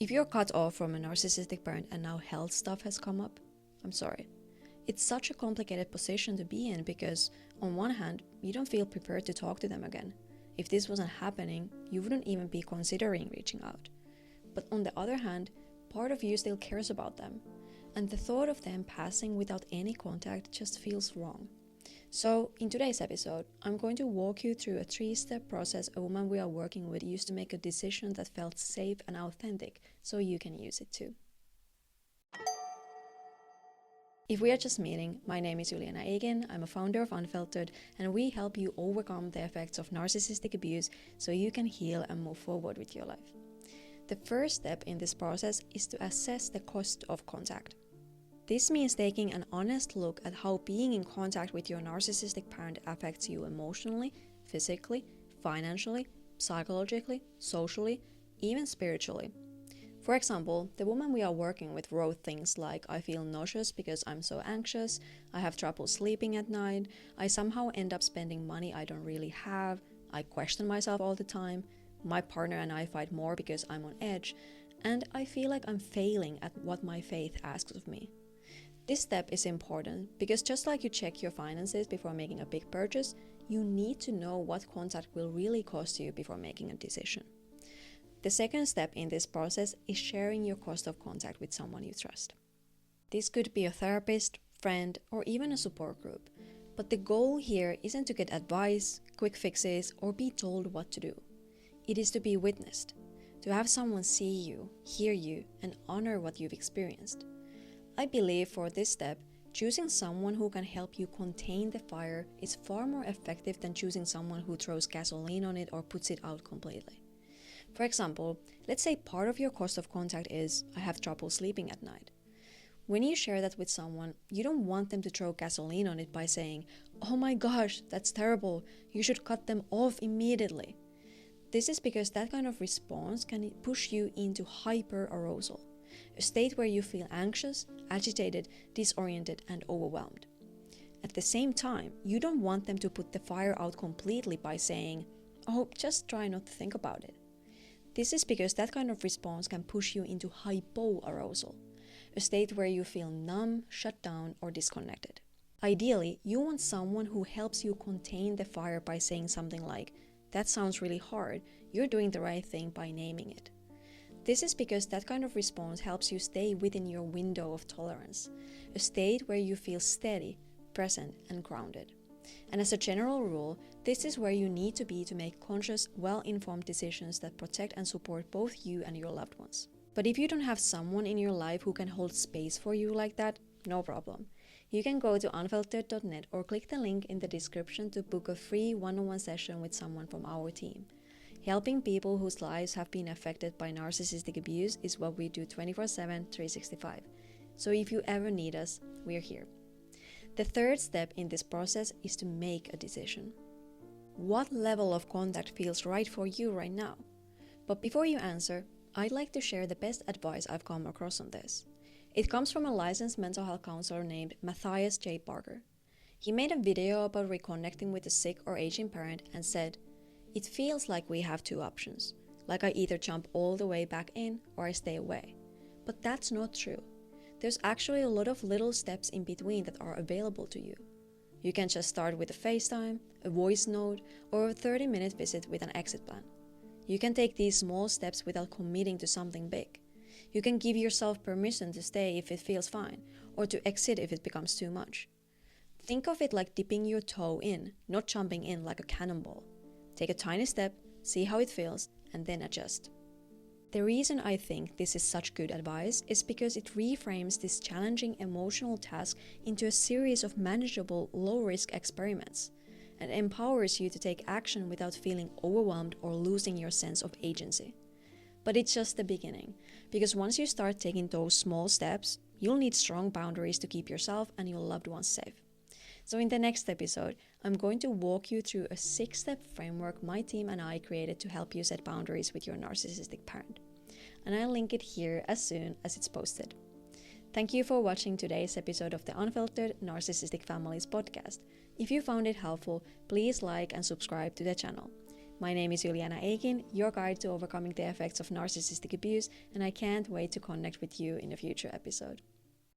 If you're cut off from a narcissistic parent and now health stuff has come up, I'm sorry. It's such a complicated position to be in because, on one hand, you don't feel prepared to talk to them again. If this wasn't happening, you wouldn't even be considering reaching out. But on the other hand, part of you still cares about them, and the thought of them passing without any contact just feels wrong. So, in today's episode, I'm going to walk you through a 3-step process a woman we are working with used to make a decision that felt safe and authentic, so you can use it too. If we are just meeting, my name is Juliana. I'm a founder of Unfilteredd, and we help you overcome the effects of narcissistic abuse so you can heal and move forward with your life. The first step in this process is to assess the cost of contact. This means taking an honest look at how being in contact with your narcissistic parent affects you emotionally, physically, financially, psychologically, socially, even spiritually. For example, the woman we are working with wrote things like, I feel nauseous because I'm so anxious, I have trouble sleeping at night, I somehow end up spending money I don't really have, I question myself all the time, my partner and I fight more because I'm on edge, and I feel like I'm failing at what my faith asks of me. This step is important because just like you check your finances before making a big purchase, you need to know what contact will really cost you before making a decision. The second step in this process is sharing your cost of contact with someone you trust. This could be a therapist, friend, or even a support group, but the goal here isn't to get advice, quick fixes, or be told what to do. It is to be witnessed, to have someone see you, hear you, and honor what you've experienced. I believe for this step, choosing someone who can help you contain the fire is far more effective than choosing someone who throws gasoline on it or puts it out completely. For example, let's say part of your cost of contact is, I have trouble sleeping at night. When you share that with someone, you don't want them to throw gasoline on it by saying, oh my gosh, that's terrible, you should cut them off immediately. This is because that kind of response can push you into hyper-arousal, a state where you feel anxious, agitated, disoriented, and overwhelmed. At the same time, you don't want them to put the fire out completely by saying, oh, just try not to think about it. This is because that kind of response can push you into hypoarousal, a state where you feel numb, shut down, or disconnected. Ideally, you want someone who helps you contain the fire by saying something like, that sounds really hard, you're doing the right thing by naming it. This is because that kind of response helps you stay within your window of tolerance, a state where you feel steady, present, and grounded. And as a general rule, this is where you need to be to make conscious, well-informed decisions that protect and support both you and your loved ones. But if you don't have someone in your life who can hold space for you like that, no problem. You can go to unfilteredd.net or click the link in the description to book a free one-on-one session with someone from our team. Helping people whose lives have been affected by narcissistic abuse is what we do 24/7, 365. So if you ever need us, we're here. The third step in this process is to make a decision. What level of contact feels right for you right now? But before you answer, I'd like to share the best advice I've come across on this. It comes from a licensed mental health counselor named Matthias J. Parker. He made a video about reconnecting with a sick or aging parent and said, it feels like we have two options, like I either jump all the way back in or I stay away. But that's not true. There's actually a lot of little steps in between that are available to you. You can just start with a FaceTime, a voice note, or a 30-minute visit with an exit plan. You can take these small steps without committing to something big. You can give yourself permission to stay if it feels fine, or to exit if it becomes too much. Think of it like dipping your toe in, not jumping in like a cannonball. Take a tiny step, see how it feels, and then adjust. The reason I think this is such good advice is because it reframes this challenging emotional task into a series of manageable, low-risk experiments, and empowers you to take action without feeling overwhelmed or losing your sense of agency. But it's just the beginning, because once you start taking those small steps, you'll need strong boundaries to keep yourself and your loved ones safe. So in the next episode, I'm going to walk you through a 6-step framework my team and I created to help you set boundaries with your narcissistic parent. And I'll link it here as soon as it's posted. Thank you for watching today's episode of the Unfilteredd Narcissistic Families Podcast. If you found it helpful, please like and subscribe to the channel. My name is Juliana, your guide to overcoming the effects of narcissistic abuse, and I can't wait to connect with you in a future episode.